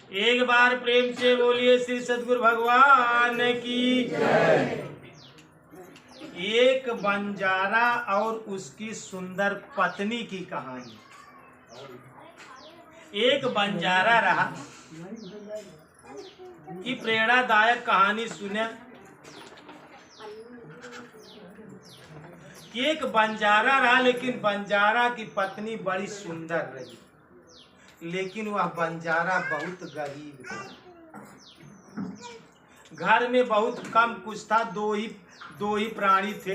एक बार प्रेम से बोलिए श्री सद्गुरु भगवान की जय। एक बंजारा और उसकी सुंदर पत्नी की कहानी। एक बंजारा रहा कि प्रेरणादायक कहानी सुने कि एक बंजारा रहा, लेकिन बंजारा की पत्नी बड़ी सुंदर रही, लेकिन वह बंजारा बहुत गरीब था। घर में बहुत कम कुछ था, दो ही प्राणी थे।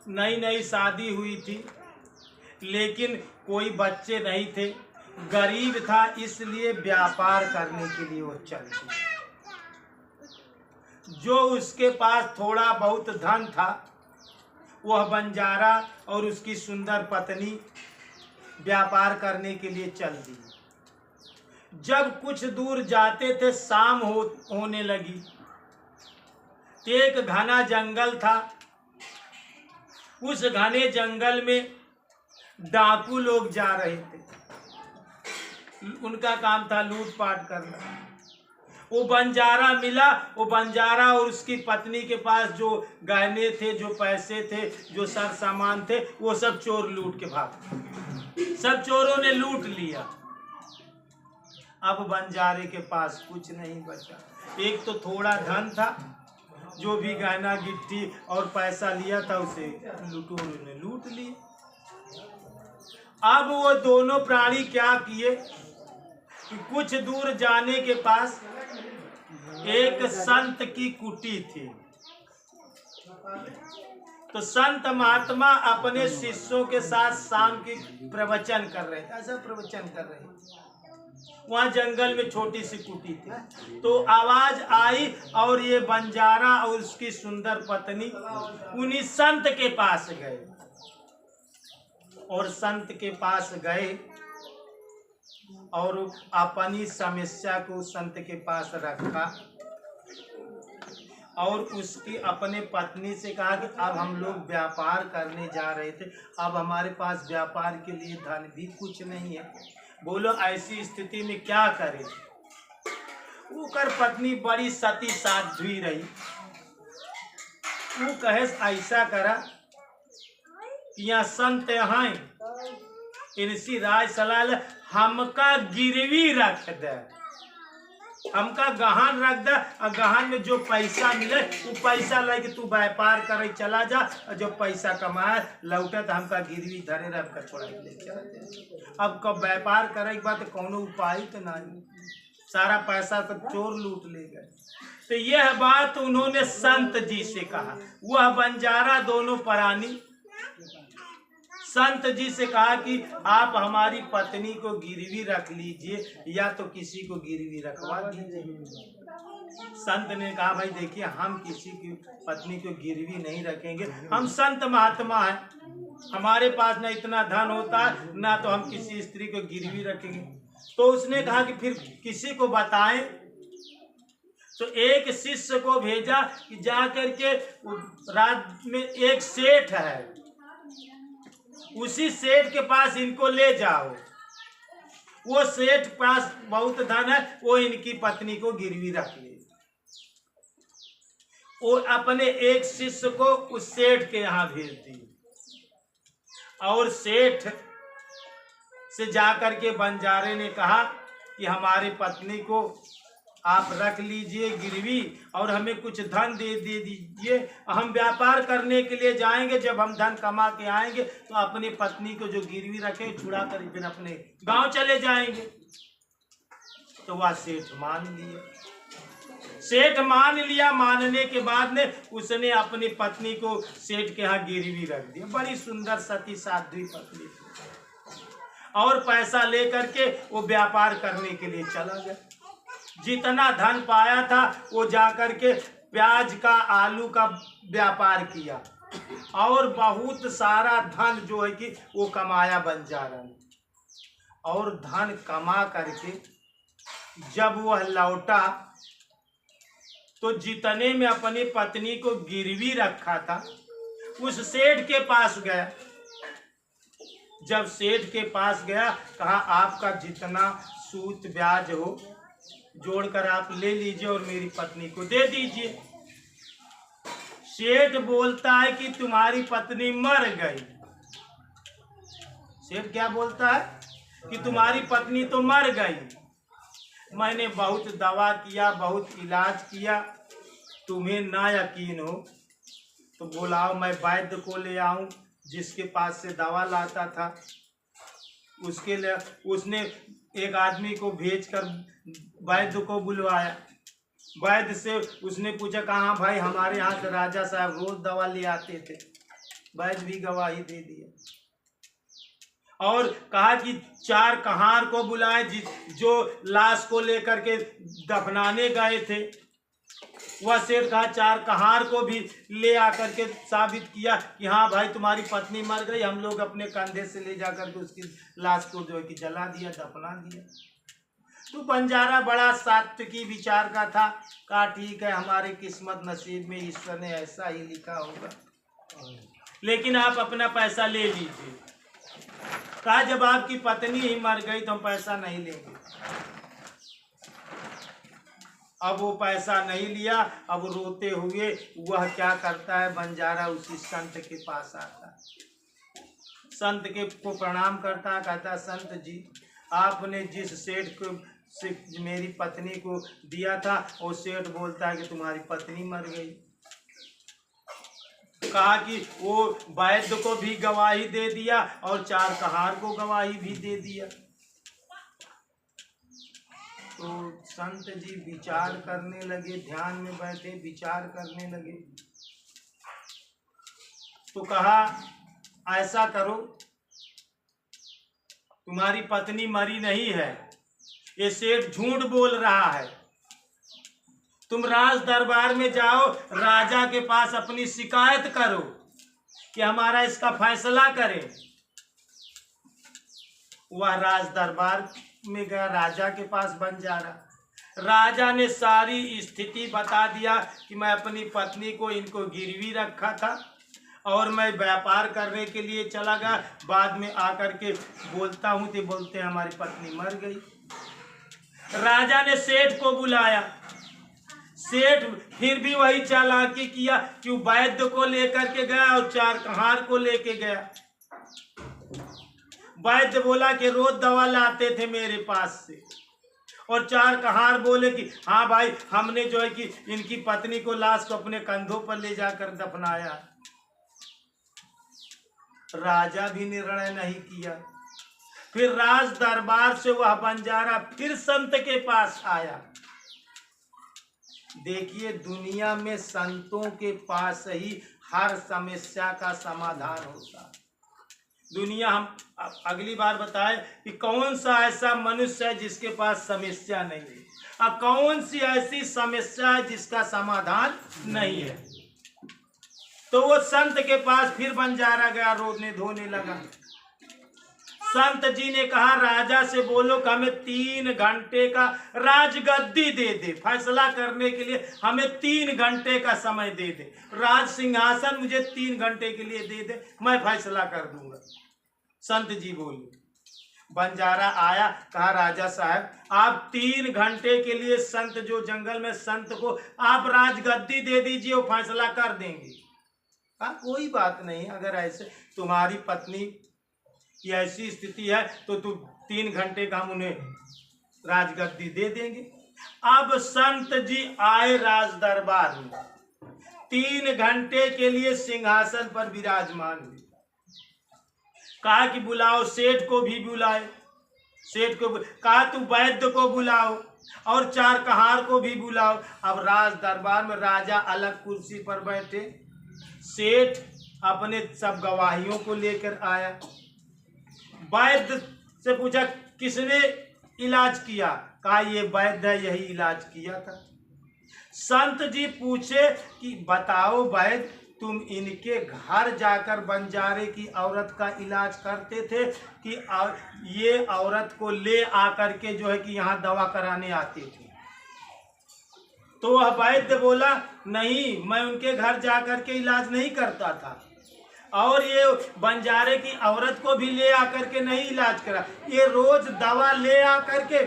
नई नई शादी हुई थी, लेकिन कोई बच्चे नहीं थे। गरीब था, इसलिए व्यापार करने के लिए वो चल दिया। जो उसके पास थोड़ा बहुत धन था, वह बंजारा और उसकी सुंदर पत्नी व्यापार करने के लिए चल दी। जब कुछ दूर जाते थे, शाम होने लगी। एक घना जंगल था। उस घने जंगल में डाकू लोग जा रहे थे। उनका काम था लूटपाट करना। वो बंजारा मिला। वो बंजारा और उसकी पत्नी के पास जो गहने थे, जो पैसे थे, जो सर सामान थे, वो सब चोर लूट के भाग। सब चोरों ने लूट लिया। अब बंजारे के पास कुछ नहीं बचा। एक तो थोड़ा धन था, जो भी गहना गिट्टी और पैसा लिया था उसे लुटेरों ने लूट लिया। अब वो दोनों प्राणी क्या किए कि कुछ दूर जाने के पास एक संत की कुटी थी। तो संत महात्मा अपने शिष्यों के साथ शाम की प्रवचन कर रहे थे। ऐसा प्रवचन कर रहे थे। वहां जंगल में छोटी सी कुटी थी। तो आवाज आई और ये बंजारा और उसकी सुंदर पत्नी उन्हीं संत के पास गए। और संत के पास गए और अपनी समस्या को संत के पास रखा और उसकी अपने पत्नी से कहा कि अब हम लोग व्यापार करने जा रहे थे, अब हमारे पास व्यापार के लिए धन भी कुछ नहीं है, बोलो ऐसी स्थिति में क्या करें। वो कर पत्नी बड़ी सती साध्वी रही। वो कहे ऐसा करा कि यहाँ संत यहाँ इनसी राय सलाह हमका गिरवी रख दे, हमका गहन रख दे, और गहन में जो पैसा मिले वो पैसा लेके तू व्यापार करे चला जा, और जो पैसा कमाए लौटे तो हमका गिरवी धरे रह, हमका छोड़ा ले चला। अब कब व्यापार करे के बाद कोनो उपाय तो नहीं, सारा पैसा तो चोर लूट ले गए। तो यह बात उन्होंने संत जी से कहा। वह बंजारा दोनों प्राणी संत जी से कहा कि आप हमारी पत्नी को गिरवी रख लीजिए, या तो किसी को गिरवी रखवा दीजिए। संत ने कहा भाई देखिए, हम किसी की पत्नी को गिरवी नहीं रखेंगे, हम संत महात्मा हैं, हमारे पास न इतना धन होता है ना तो हम किसी स्त्री को गिरवी रखेंगे। तो उसने कहा कि फिर किसी को बताएं। तो एक शिष्य को भेजा कि जा करके रात में एक सेठ है, उसी सेठ के पास इनको ले जाओ। वो सेठ पास बहुत धन है, वो इनकी पत्नी को गिरवी रख ले। वो अपने एक शिष्य को उस सेठ के यहाँ भेज दी और सेठ से जाकर के बंजारे ने कहा कि हमारे पत्नी को आप रख लीजिए गिरवी और हमें कुछ धन दे दीजिए, हम व्यापार करने के लिए जाएंगे, जब हम धन कमा के आएंगे तो अपनी पत्नी को जो गिरवी रखे छुड़ा कर फिर अपने गांव चले जाएंगे। तो वह सेठ मान लिया। सेठ मान लिया। मानने के बाद ने उसने अपनी पत्नी को सेठ के यहाँ गिरवी रख दिया। बड़ी सुंदर सती साध्वी पत्नी थी। और पैसा लेकर के वो व्यापार करने के लिए चला गया। जितना धन पाया था वो जाकर के प्याज का आलू का व्यापार किया और बहुत सारा धन जो है कि वो कमाया बंजारा ने। और धन कमा करके जब वह लौटा तो जितने में अपनी पत्नी को गिरवी रखा था उस सेठ के पास गया। जब सेठ के पास गया, कहा आपका जितना सूद ब्याज हो जोड़कर आप ले लीजिए और मेरी पत्नी को दे दीजिए। सेठ बोलता है कि तुम्हारी पत्नी मर गई। सेठ क्या बोलता है कि तुम्हारी पत्नी तो मर गई। मैंने बहुत दवा किया, बहुत इलाज किया, तुम्हें ना यकीन हो तो बुलाओ, मैं वैद्य को ले आऊं जिसके पास से दवा लाता था। उसके लिए उसने एक आदमी को भेजकर वैद्य को बुलवाया। वैद्य से उसने पूछा, कहाँ भाई, हमारे यहाँ से राजा साहब रोज दवा ले आते थे। वैद्य भी गवाही दे दिया और कहा कि 4 कहार को बुलाए जो लाश को लेकर के दफनाने गए थे। वह सेठ कहा 4 कहार को भी ले आकर के साबित किया कि हाँ भाई तुम्हारी पत्नी मर गई, हम लोग अपने कंधे से ले जाकर के उसकी लाश को जो है कि जला दिया, दफना दिया। तो बंजारा बड़ा सात्विकी विचार का था। कहा ठीक है, हमारे किस्मत नसीब में ईश्वर ने ऐसा ही लिखा होगा, लेकिन आप अपना पैसा ले लीजिए। कहा जब आपकी पत्नी ही मर गई तो हम पैसा नहीं लेंगे। अब वो पैसा नहीं लिया। अब रोते हुए वह क्या करता है, बंजारा उसी संत के पास आता है। संत के को प्रणाम करता है, कहता है संत जी, आपने जिस सेठ को से मेरी पत्नी को दिया था, वो सेठ बोलता है कि तुम्हारी पत्नी मर गई। कहा कि वो वैद्य को भी गवाही दे दिया और 4 कहार को गवाही भी दे दिया। तो संत जी विचार करने लगे, ध्यान में बैठे विचार करने लगे। तो कहा ऐसा करो, तुम्हारी पत्नी मरी नहीं है, ये सेठ झूठ बोल रहा है। तुम राज दरबार में जाओ, राजा के पास अपनी शिकायत करो कि हमारा इसका फैसला करे। वह राज दरबार में गया, राजा के पास बंजारा। राजा ने सारी स्थिति बता दिया कि मैं अपनी पत्नी को इनको गिरवी रखा था और मैं व्यापार करने के लिए चला गया, बाद में आकर के बोलता हूँ तो बोलते हैं हमारी पत्नी मर गई। राजा ने सेठ को बुलाया। सेठ फिर भी वही चालाकी किया कि वैद्य को लेकर के गया और 4 कहार को लेके गया। वैद्य बोला कि रोज दवा लाते थे मेरे पास से, और 4 कहार बोले कि हाँ भाई, हमने जो है कि इनकी पत्नी को लाश को अपने कंधों पर ले जाकर दफनाया। राजा भी निर्णय नहीं किया। फिर राज दरबार से वह बंजारा फिर संत के पास आया। देखिए, दुनिया में संतों के पास ही हर समस्या का समाधान होता है। दुनिया, हम अगली बार बताएं कि कौन सा ऐसा मनुष्य है जिसके पास समस्या नहीं है, और कौन सी ऐसी समस्या है जिसका समाधान नहीं है। तो वो संत के पास फिर बंजारा गया, रोने धोने लगा। संत जी ने कहा राजा से बोलो कि हमें 3 घंटे का राजगद्दी दे दे, फैसला करने के लिए हमें 3 घंटे का समय दे दे, राज सिंहासन मुझे 3 घंटे के लिए दे दे, मैं फैसला कर दूंगा। संत जी बोले। बंजारा आया, कहा राजा साहब आप 3 घंटे के लिए संत जो जंगल में संत को आप राजगद्दी दे दीजिए, वो फैसला कर देंगे। कहा कोई बात नहीं, अगर ऐसे तुम्हारी पत्नी की ऐसी स्थिति है तो तुम 3 घंटे का हम उन्हें राजगद्दी दे देंगे। अब संत जी आए राज दरबार में, 3 घंटे के लिए सिंहासन पर विराजमान हुए। कहा कि बुलाओ, सेठ को भी बुलाए। सेठ को कहा तू वैद्य को बुलाओ और 4 कहार को भी बुलाओ। अब राज दरबार में राजा अलग कुर्सी पर बैठे, सेठ अपने सब गवाहियों को लेकर आया। वैद्य से पूछा किसने इलाज किया? कहा ये वैद्य है, यही इलाज किया था। संत जी पूछे कि बताओ वैद्य, तुम इनके घर जाकर बंजारे की औरत का इलाज करते थे कि ये औरत को ले आकर के जो है कि यहाँ दवा कराने आते थे? तो वह वैद्य बोला नहीं, मैं उनके घर जाकर के इलाज नहीं करता था, और ये बंजारे की औरत को भी ले आकर के नहीं इलाज करा, ये रोज दवा ले आकर के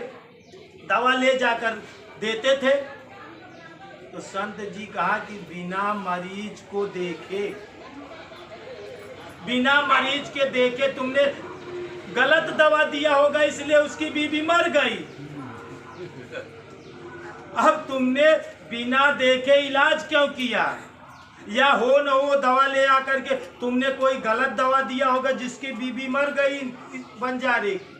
दवा ले जाकर देते थे। तो संत जी कहा कि बिना मरीज को देखे, बिना मरीज के देखे तुमने गलत दवा दिया होगा, इसलिए उसकी बीवी मर गई। अब तुमने बिना देखे इलाज क्यों किया? या हो न हो दवा ले आकर के तुमने कोई गलत दवा दिया होगा जिसकी बीवी मर गई बंजारे की।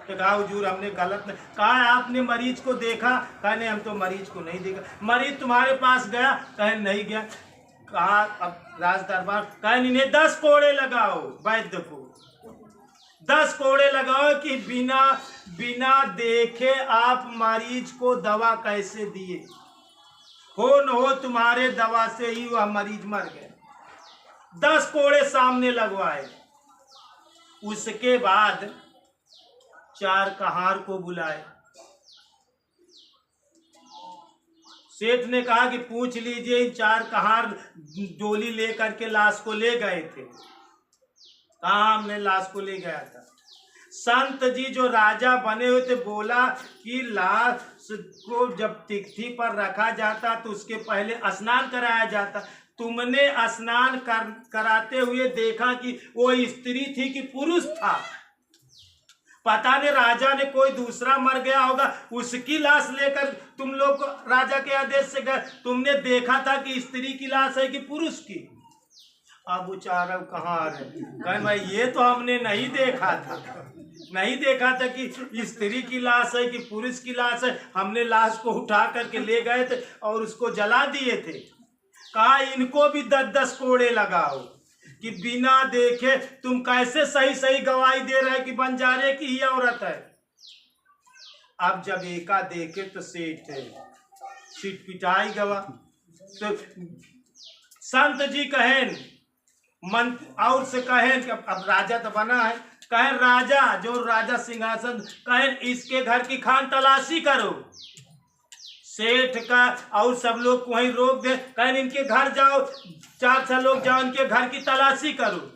तो कहा हुजूर हमने गलत नहीं कहा। आपने मरीज को देखा? कहा नहीं हम तो मरीज को नहीं देखा। मरीज तुम्हारे पास गया? कहे नहीं गया। कहा अब राज दरबार, कहे इन्हें 10 कोड़े लगाओ, वैद्य को 10 कोड़े लगाओ कि बिना देखे आप मरीज को दवा कैसे दिए? हो न हो तुम्हारे दवा से ही वह मरीज मर गया। 10 कोड़े सामने लगवाए। उसके बाद 4 कहार को बुलाए। सेठ ने कहा कि पूछ लीजिए, इन 4 कहार डोली लेकर के लाश को ले गए थे। कहाँ? हमने लाश को ले गया था। संत जी जो राजा बने हुए थे बोला कि लाश को जब तिथि पर रखा जाता तो उसके पहले स्नान कराया जाता। तुमने स्नान कराते हुए देखा कि वो स्त्री थी कि पुरुष था? पता नहीं राजा ने कोई दूसरा मर गया होगा, उसकी लाश लेकर तुम लोग राजा के आदेश से गए। तुमने देखा था कि स्त्री की लाश है कि पुरुष की? अब बेचारा कहाँ आ रहे? कहे भाई ये तो हमने नहीं देखा था कि स्त्री की लाश है कि पुरुष की लाश है। हमने लाश को उठा करके ले गए थे और उसको जला दिए थे। कहा इनको भी 10-10 कोड़े लगाओ कि बिना देखे तुम कैसे सही गवाही दे रहे कि बंजारे की ही औरत है। अब जब एका देखे तो सेठ छिटपिटाई गवा। तो संत जी कहें मंत्र और से कहें कि अब राजा तो बना है, कहें राजा जो राजा सिंहासन, कहें इसके घर की खान तलाशी करो। सेठ का और सब लोग को वहीं रोक दे, कहें इनके घर जाओ, 4-6 लोग जाओ, इनके घर की तलाशी करो।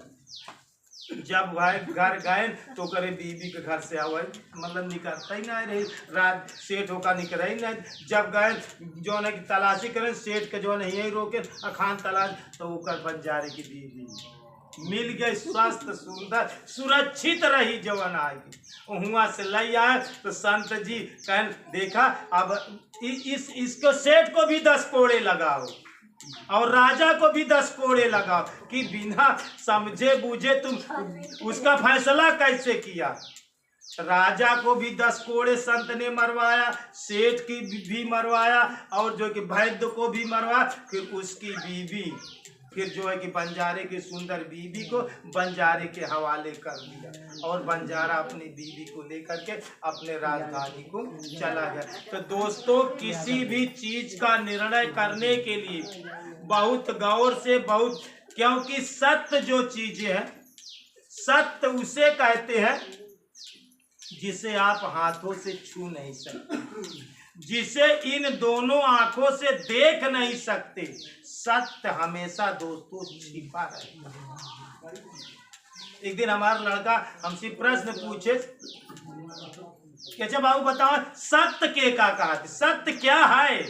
जब वह घर गए तो करे बीबी के घर से आवे, मतलब निकलता ही नहीं रही, रात सेठ होकर निकल ही नहीं। जब गए जो है कि तलाशी करें, सेठ के जो नहीं रोके अखान तलाश, तो वो कर बंजारे की बीबी मिल गई, स्वस्थ सुंदर सुरक्षित रही जवन आएगी। हुआ से लई आए तो संत जी कहें देखा अब इसको सेठ को भी 10 कोड़े लगाओ और राजा को भी 10 कोड़े लगाओ कि बिना समझे बूझे तुम उसका फैसला कैसे किया। राजा को भी 10 कोड़े संत ने मरवाया, सेठ की भी मरवाया और जो कि वैद्य को भी मरवाया। फिर उसकी बीवी फिर जो है कि बंजारे की सुंदर बीवी को बंजारे के हवाले कर दिया और बंजारा अपनी बीवी को लेकर के अपने राजधानी को चला गया। तो दोस्तों किसी भी चीज का निर्णय करने के लिए बहुत गौर से बहुत, क्योंकि सत्य जो चीजें हैं सत्य उसे कहते हैं जिसे आप हाथों से छू नहीं सकते, जिसे इन दोनों आंखों से देख नहीं सकते। सत्य हमेशा दोस्तों छिपा रहेगा। एक दिन हमारा लड़का हमसे प्रश्न पूछे कि अच्छा बाबू बताओ सत्य के का कहा, सत्य क्या है?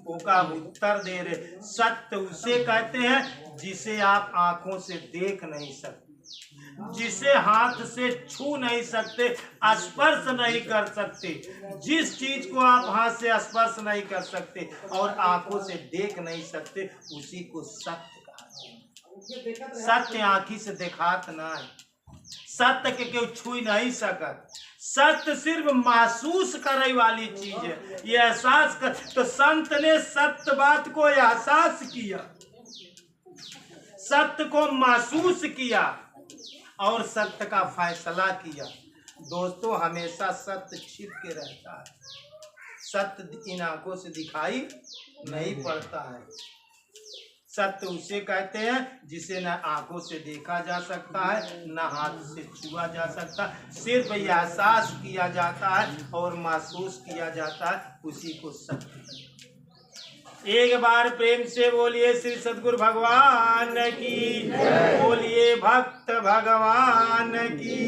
वो का उत्तर दे रहे सत्य उसे कहते हैं जिसे आप आंखों से देख नहीं सकते, जिसे हाथ से छू नहीं सकते, स्पर्श नहीं कर सकते। जिस चीज को आप हाथ से स्पर्श नहीं कर सकते और आंखों से देख नहीं सकते उसी को सत्य कहा। सत्य आंखी से देखात ना है, सत्य के क्यों छू नहीं सकत। सत्य सिर्फ महसूस करे वाली चीज है, ये एहसास कर। तो संत ने सत्य बात को एहसास किया, सत्य को महसूस किया और सत्य का फैसला किया। दोस्तों हमेशा सत्य छिप के रहता है, सत्य इन आंखों से दिखाई नहीं पड़ता है। सत्य उसे कहते हैं जिसे न आंखों से देखा जा सकता है न हाथ से छुआ जा सकता, सिर्फ एहसास किया जाता है और महसूस किया जाता है, उसी को सत्य। एक बार प्रेम से बोलिए श्री सद्गुरु भगवान की, बोलिए भक्त भगवान की।